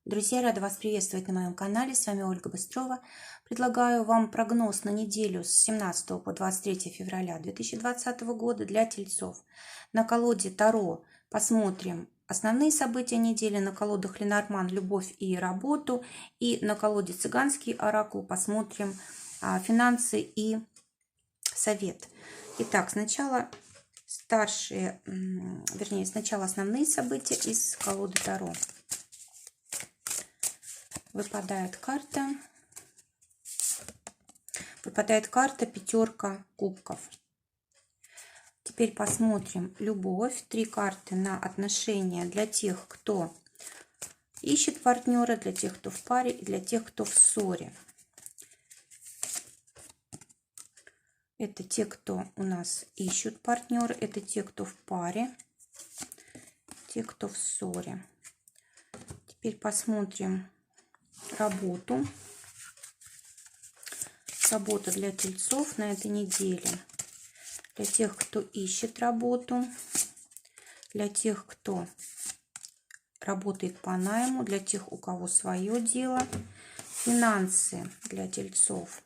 Друзья, рада вас приветствовать на моем канале. С вами Ольга Быстрова. Предлагаю вам прогноз на неделю с 17 по 23 февраля 2020 года для тельцов. На колоде Таро посмотрим основные события недели, на колодах Ленорман «Любовь и работу», и на колоде Цыганский оракул посмотрим финансы и совет. Итак, сначала сначала основные события из колоды Таро. Выпадает карта пятерка кубков. Теперь посмотрим любовь. 3 карты на отношения для тех, кто ищет партнера, для тех, кто в паре, и для тех, кто в ссоре. Это те, кто у нас ищут партнера, это те, кто в паре, те, кто в ссоре. Теперь посмотрим работу. Работа для тельцов на этой неделе. Для тех, кто ищет работу, для тех, кто работает по найму, для тех, у кого свое дело. Финансы для тельцов.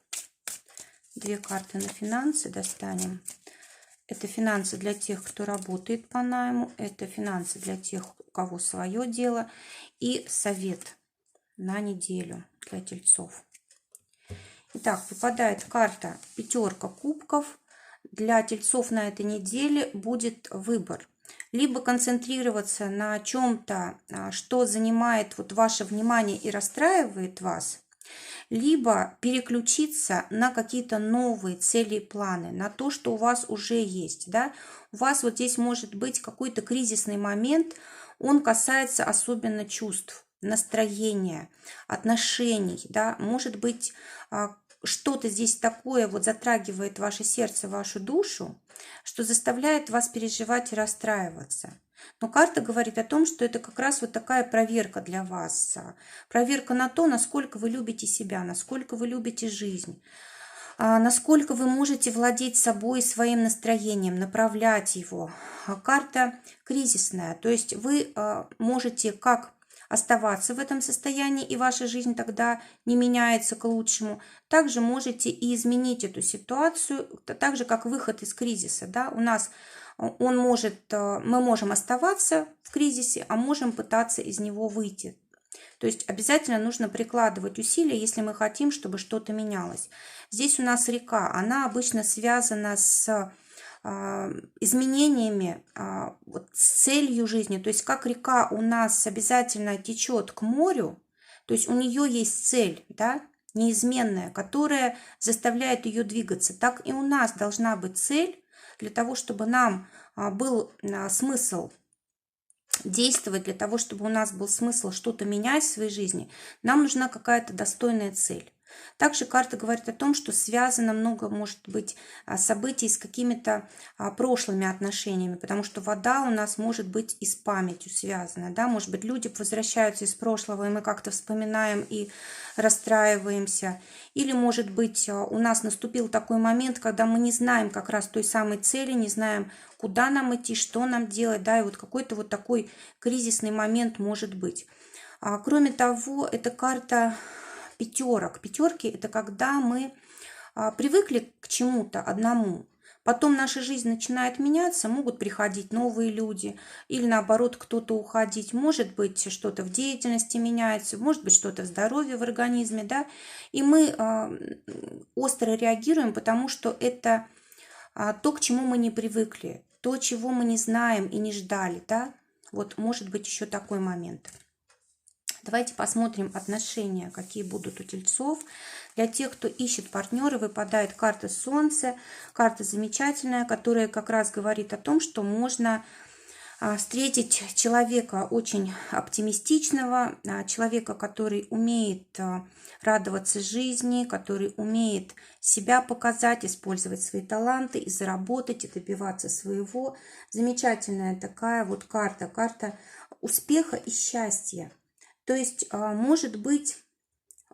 2 карты на финансы достанем. Это финансы для тех, кто работает по найму. Это финансы для тех, у кого свое дело. И совет на неделю для тельцов. Итак, выпадает карта пятерка кубков. Для тельцов на этой неделе будет выбор. Либо концентрироваться на чем-то, что занимает ваше внимание и расстраивает вас, либо переключиться на какие-то новые цели и планы, на то, что у вас уже есть. Да? У вас вот здесь может быть какой-то кризисный момент, он касается особенно чувств, настроения, отношений. Да? Может быть, что-то здесь такое вот затрагивает ваше сердце, вашу душу, что заставляет вас переживать и расстраиваться. Но карта говорит о том, что это как раз вот такая проверка для вас. Проверка на то, насколько вы любите себя, насколько вы любите жизнь, насколько вы можете владеть собой, своим настроением, направлять его. Карта кризисная, то есть вы можете как оставаться в этом состоянии, и ваша жизнь тогда не меняется к лучшему. Также можете и изменить эту ситуацию, так же как выход из кризиса. Да? Мы можем оставаться в кризисе, а можем пытаться из него выйти. То есть обязательно нужно прикладывать усилия, если мы хотим, чтобы что-то менялось. Здесь у нас река, она обычно связана с изменениями, с целью жизни. То есть как река у нас обязательно течет к морю, то есть у нее есть цель, да, неизменная, которая заставляет ее двигаться. Так и у нас должна быть цель для того, чтобы нам был смысл действовать, для того, чтобы у нас был смысл что-то менять в своей жизни, нам нужна какая-то достойная цель. Также карта говорит о том, что связано много, может быть, событий с какими-то прошлыми отношениями, потому что вода у нас может быть и с памятью связана. Да? Может быть, люди возвращаются из прошлого, и мы как-то вспоминаем и расстраиваемся. Или, может быть, у нас наступил такой момент, когда мы не знаем как раз той самой цели, не знаем, куда нам идти, что нам делать, да, и вот какой-то вот такой кризисный момент может быть. Кроме того, эта карта пятерок. Пятерки – это когда мы привыкли к чему-то одному. Потом наша жизнь начинает меняться, могут приходить новые люди, или наоборот кто-то уходить. Может быть, что-то в деятельности меняется, может быть, что-то в здоровье в организме, да, и мы остро реагируем, потому что это то, к чему мы не привыкли, то, чего мы не знаем и не ждали, да. Вот может быть еще такой момент. Давайте посмотрим отношения, какие будут у тельцов. Для тех, кто ищет партнера, выпадает карта Солнца. Карта замечательная, которая как раз говорит о том, что можно встретить человека очень оптимистичного, человека, который умеет радоваться жизни, который умеет себя показать, использовать свои таланты и заработать, и добиваться своего. Замечательная такая вот карта успеха и счастья. То есть, может быть,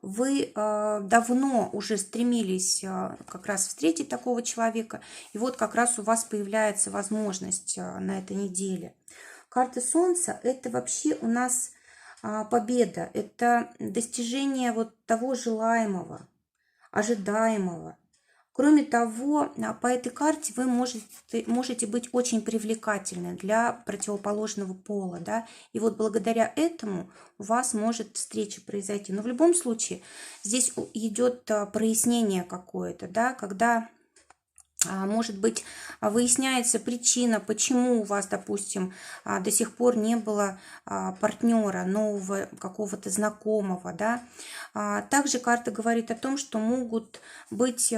вы давно уже стремились как раз встретить такого человека, и вот как раз у вас появляется возможность на этой неделе. Карта Солнца – это вообще у нас победа, это достижение вот того желаемого, ожидаемого. Кроме того, по этой карте вы можете быть очень привлекательны для противоположного пола, да, и вот благодаря этому у вас может встреча произойти. Но в любом случае здесь идет прояснение какое-то, да, когда, может быть, выясняется причина, почему у вас, допустим, до сих пор не было партнера, нового какого-то знакомого, да. Также карта говорит о том, что могут быть,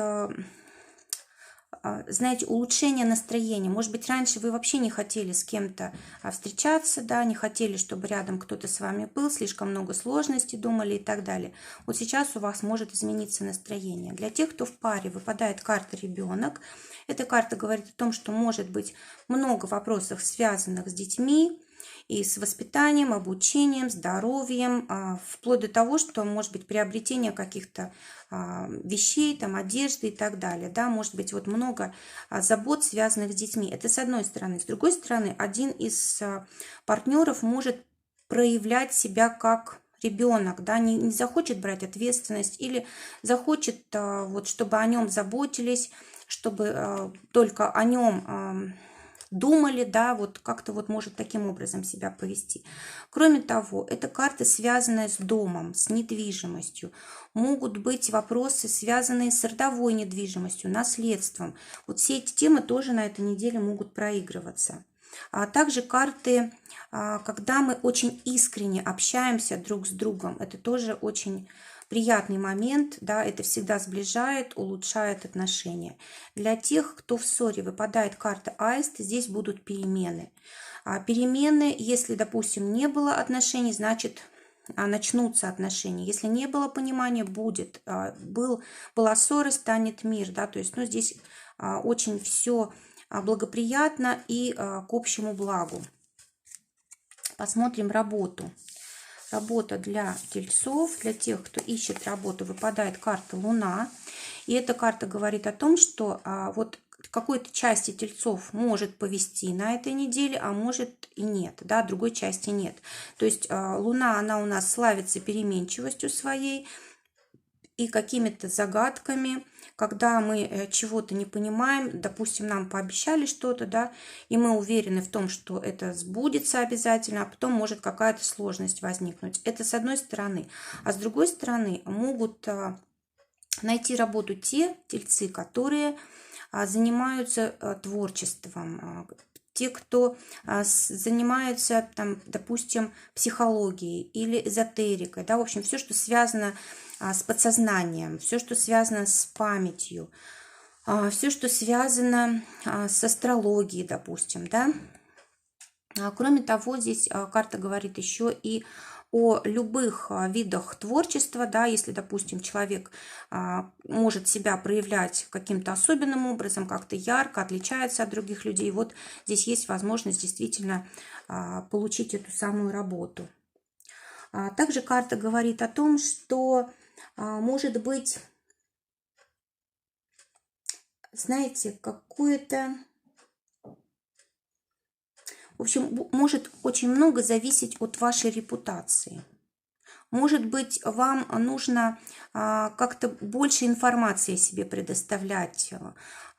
знаете, улучшение настроения. Может быть, раньше вы вообще не хотели с кем-то встречаться, да, не хотели, чтобы рядом кто-то с вами был, слишком много сложностей думали и так далее. Вот сейчас у вас может измениться настроение. Для тех, кто в паре, выпадает карта «Ребенок». Эта карта говорит о том, что может быть много вопросов, связанных с детьми, и с воспитанием, обучением, здоровьем, вплоть до того, что может быть приобретение каких-то вещей, там, одежды и так далее. Да? Может быть вот много забот, связанных с детьми. Это с одной стороны. С другой стороны, один из партнеров может проявлять себя как ребенок, да, не захочет брать ответственность или захочет, вот, чтобы о нем заботились, чтобы только о нем думали, да, вот как-то вот может таким образом себя повести. Кроме того, это карта, связанная с домом, с недвижимостью. Могут быть вопросы, связанные с родовой недвижимостью, наследством. Вот все эти темы тоже на этой неделе могут проигрываться. А также карты, когда мы очень искренне общаемся друг с другом, это тоже очень приятный момент, да, это всегда сближает, улучшает отношения. Для тех, кто в ссоре, выпадает карта Аист, здесь будут перемены. Перемены, если, допустим, не было отношений, значит, начнутся отношения. Если не было понимания, будет. Была ссора, станет мир, да, то есть, ну, здесь очень все благоприятно и к общему благу. Посмотрим работу. Работа для тельцов, для тех, кто ищет работу, выпадает карта Луна. И эта карта говорит о том, что вот какой-то части тельцов может повести на этой неделе, а может и нет, да, другой части нет. То есть Луна, она у нас славится переменчивостью своей и какими-то загадками, когда мы чего-то не понимаем, допустим, нам пообещали что-то, да, и мы уверены в том, что это сбудется обязательно, а потом может какая-то сложность возникнуть. Это с одной стороны. А с другой стороны, могут найти работу те тельцы, которые занимаются творчеством, те, кто занимаются, там, допустим, психологией или эзотерикой, да, в общем, все, что связано с подсознанием, все, что связано с памятью, все, что связано с астрологией, допустим, да. Кроме того, здесь карта говорит еще и о любых видах творчества, да, если, допустим, человек может себя проявлять каким-то особенным образом, как-то ярко отличается от других людей, вот здесь есть возможность действительно получить эту самую работу. Также карта говорит о том, что может быть, знаете, какое-то... В общем, может очень много зависеть от вашей репутации. Может быть, вам нужно как-то больше информации себе предоставлять.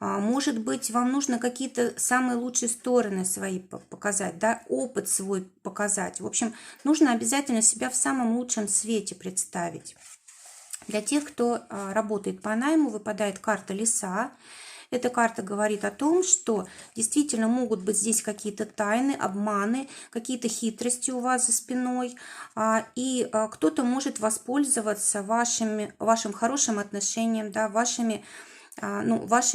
Может быть, вам нужно какие-то самые лучшие стороны свои показать, да, опыт свой показать. В общем, нужно обязательно себя в самом лучшем свете представить. Для тех, кто работает по найму, выпадает карта Лиса. Эта карта говорит о том, что действительно могут быть здесь какие-то тайны, обманы, какие-то хитрости у вас за спиной, и кто-то может воспользоваться вашим хорошим отношением, да, вашей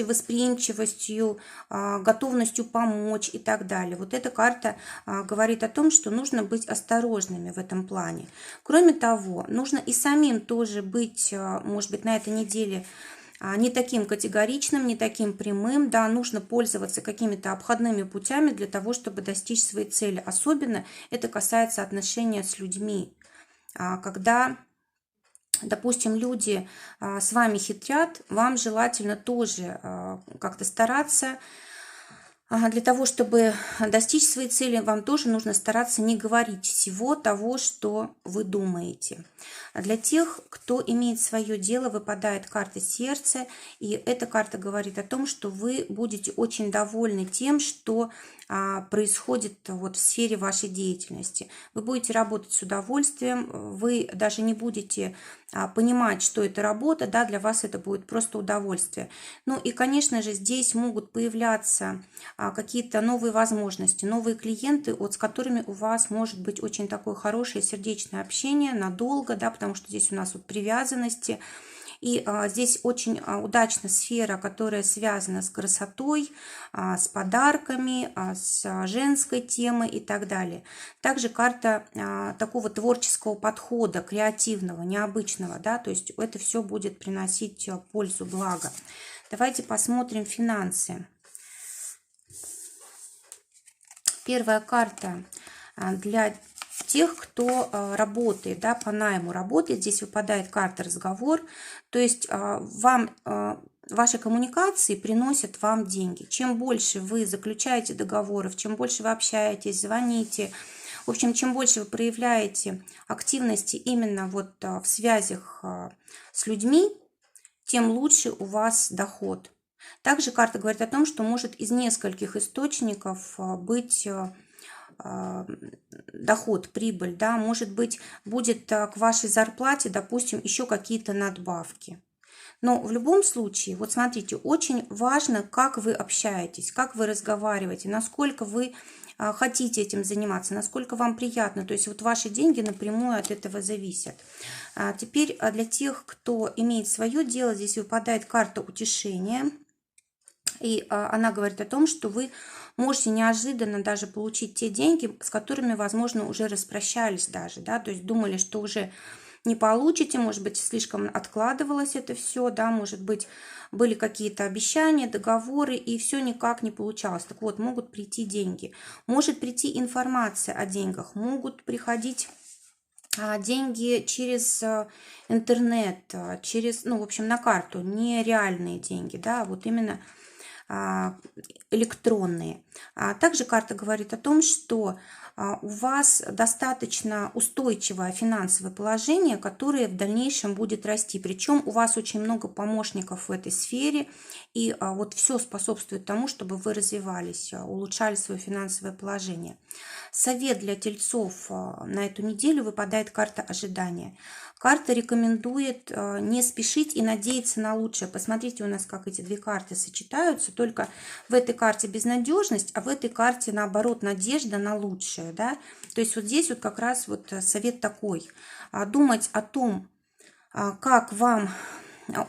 восприимчивостью, готовностью помочь и так далее. Вот эта карта говорит о том, что нужно быть осторожными в этом плане. Кроме того, нужно и самим тоже быть, может быть, на этой неделе не таким категоричным, не таким прямым, да, нужно пользоваться какими-то обходными путями для того, чтобы достичь своей цели. Особенно это касается отношения с людьми. Когда, допустим, люди с вами хитрят, вам желательно тоже как-то стараться Для того, чтобы достичь своей цели, вам тоже нужно стараться не говорить всего того, что вы думаете. Для тех, кто имеет свое дело, выпадает карта сердца, и эта карта говорит о том, что вы будете очень довольны тем, что происходит вот в сфере вашей деятельности. Вы будете работать с удовольствием, вы даже не будете понимать, что это работа, да, для вас это будет просто удовольствие. Ну и, конечно же, здесь могут появляться какие-то новые возможности, новые клиенты, вот с которыми у вас может быть очень такое хорошее сердечное общение надолго, да, потому что здесь у нас вот привязанности. И здесь очень удачна сфера, которая связана с красотой, с подарками, с женской темой и так далее. Также карта такого творческого подхода, креативного, необычного, да, то есть это все будет приносить пользу, благо. Давайте посмотрим финансы. Первая карта для тех, кто работает, да, по найму работает. Здесь выпадает карта разговор. То есть вам ваши коммуникации приносят вам деньги. Чем больше вы заключаете договоров, чем больше вы общаетесь, звоните, в общем, чем больше вы проявляете активности именно вот в связях с людьми, тем лучше у вас доход. Также карта говорит о том, что может из нескольких источников быть доход, прибыль, да, может быть, будет к вашей зарплате, допустим, еще какие-то надбавки. Но в любом случае, вот смотрите, очень важно, как вы общаетесь, как вы разговариваете, насколько вы хотите этим заниматься, насколько вам приятно. То есть вот ваши деньги напрямую от этого зависят. Теперь для тех, кто имеет свое дело, здесь выпадает карта утешения. И она говорит о том, что вы можете неожиданно даже получить те деньги, с которыми, возможно, уже распрощались даже, да, то есть думали, что уже не получите, может быть, слишком откладывалось это все, да, может быть, были какие-то обещания, договоры, и все никак не получалось. Так вот, могут прийти деньги, может прийти информация о деньгах, могут приходить деньги через интернет, через, ну, в общем, на карту, не реальные деньги, да, вот именно электронные. Также карта говорит о том, что у вас достаточно устойчивое финансовое положение, которое в дальнейшем будет расти. Причем у вас очень много помощников в этой сфере, и вот все способствует тому, чтобы вы развивались, улучшали свое финансовое положение. Совет для тельцов на эту неделю выпадает карта ожидания. Карта рекомендует не спешить и надеяться на лучшее. Посмотрите у нас, как эти две карты сочетаются. Только в этой карте безнадежность, а в этой карте, наоборот, надежда на лучшее. Да? То есть вот здесь вот как раз вот совет такой. Думать о том, как вам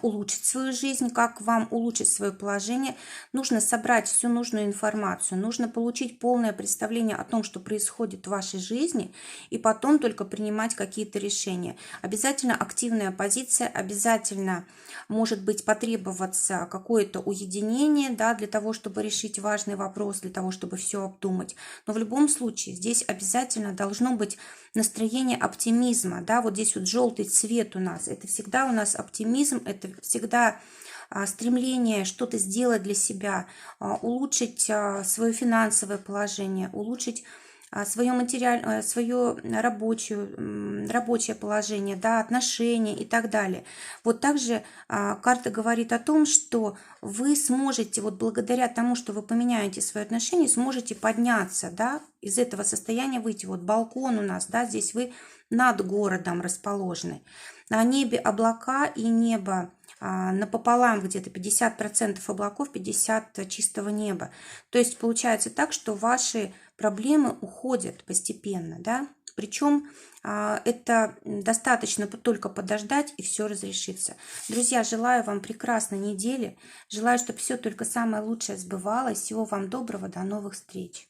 улучшить свою жизнь, как вам улучшить свое положение. Нужно собрать всю нужную информацию, нужно получить полное представление о том, что происходит в вашей жизни, и потом только принимать какие-то решения. Обязательно активная позиция, обязательно может быть потребоваться какое-то уединение, да, для того, чтобы решить важный вопрос, для того, чтобы все обдумать. Но в любом случае здесь обязательно должно быть настроение оптимизма, да, вот здесь вот желтый цвет у нас, это всегда у нас оптимизм, это всегда стремление что-то сделать для себя, улучшить свое финансовое положение, улучшить свое рабочее положение, да, отношения и так далее. Вот также карта говорит о том, что вы сможете, вот благодаря тому, что вы поменяете свои отношения, сможете подняться, да, из этого состояния выйти. Вот балкон у нас, да, здесь вы над городом расположены. На небе облака и небо напополам, где-то 50% облаков, 50% чистого неба. То есть получается так, что ваши проблемы уходят постепенно, да, причем это достаточно только подождать, и все разрешится. Друзья, желаю вам прекрасной недели, желаю, чтобы все только самое лучшее сбывалось. Всего вам доброго, до новых встреч.